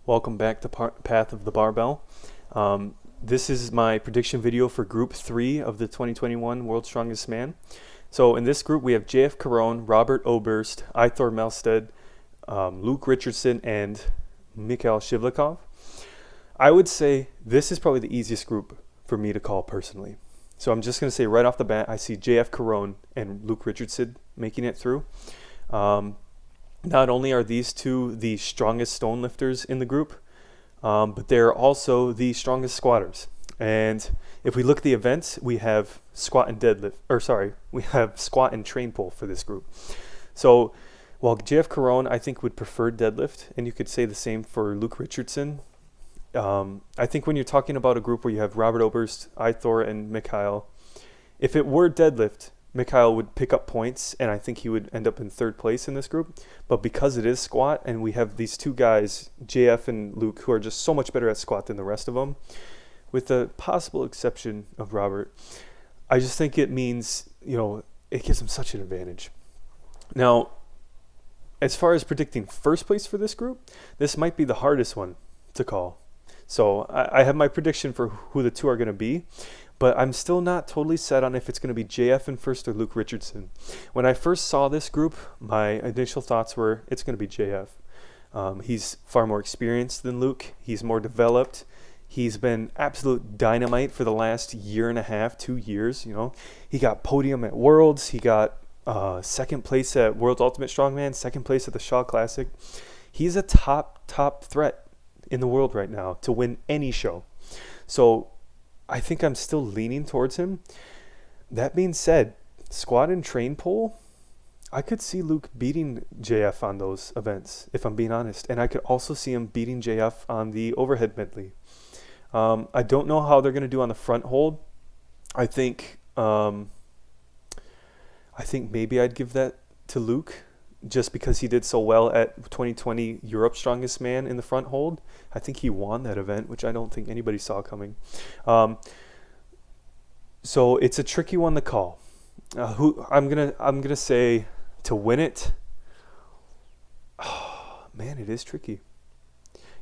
Welcome back to Path of the Barbell. This is my prediction video for Group 3 of the 2021 World's Strongest Man. So in this group we have JF Caron, Robert Oberst, Aitor Melstead, Luke Richardson, and Mikhail Shivlikov. I would say this is probably the easiest group for me to call personally. So I'm just going to say right off the bat, I see JF Caron and Luke Richardson making it through. Not only are these two the strongest stone lifters in the group, but they're also the strongest squatters. And if we look at the events, we have squat and train pull for this group. So while JF Caron, I think, would prefer deadlift, and you could say the same for Luke Richardson, I think when you're talking about a group where you have Robert Oberst, Aitor, and Mikhail, if it were deadlift, Mikhail would pick up points, and I think he would end up in third place in this group. But because it is squat, and we have these two guys, JF and Luke, who are just so much better at squat than the rest of them, with the possible exception of Robert, I just think it means, it gives them such an advantage. Now, as far as predicting first place for this group, this might be the hardest one to call. So I have my prediction for who the two are going to be, but I'm still not totally set on if it's going to be JF in first or Luke Richardson. When I first saw this group, my initial thoughts were it's going to be JF. He's far more experienced than Luke. He's more developed. He's been absolute dynamite for the last year and a half, 2 years. He got podium at Worlds. He got second place at World's Ultimate Strongman, second place at the Shaw Classic. He's a top threat in the world right now to win any show. So I think I'm still leaning towards him. That being said, squat and train pull, I could see Luke beating JF on those events, if I'm being honest. And I could also see him beating JF on the overhead medley. I don't know how they're going to do on the front hold. I think maybe I'd give that to Luke, just because he did so well at 2020 Europe's Strongest Man in the front hold. I think he won that event, which I don't think anybody saw coming. So it's a tricky one to call. Who I'm gonna say to win it. Oh, man, it is tricky.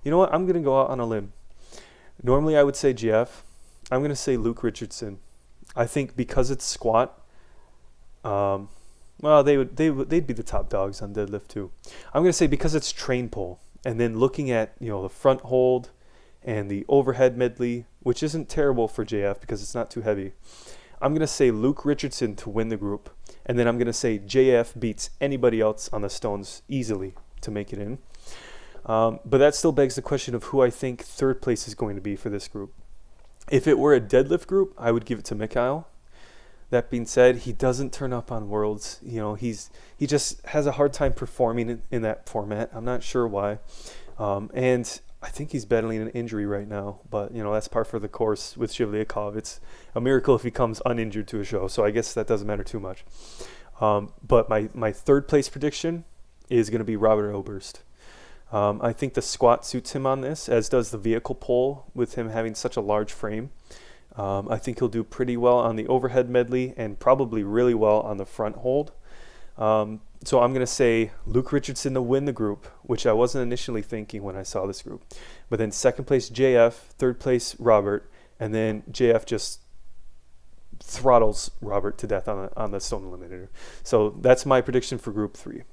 You know what? I'm gonna go out on a limb. Normally I would say JF. I'm gonna say Luke Richardson. I think because it's squat. Well, they'd be the top dogs on deadlift too. I'm going to say because it's train pull, and then looking at the front hold and the overhead medley, which isn't terrible for JF because it's not too heavy. I'm going to say Luke Richardson to win the group, and then I'm going to say JF beats anybody else on the stones easily to make it in. But that still begs the question of who I think third place is going to be for this group. If it were a deadlift group, I would give it to Mikhail. That being said, he doesn't turn up on Worlds. He just has a hard time performing in that format. I'm not sure why. And I think he's battling an injury right now. But, that's par for the course with Shivlikov. It's a miracle if he comes uninjured to a show. So I guess that doesn't matter too much. But my third place prediction is going to be Robert Oberst. I think the squat suits him on this, as does the vehicle pull with him having such a large frame. I think he'll do pretty well on the overhead medley and probably really well on the front hold. So I'm going to say Luke Richardson to win the group, which I wasn't initially thinking when I saw this group. But then second place JF, third place Robert, and then JF just throttles Robert to death on the stone eliminator. So that's my prediction for Group 3.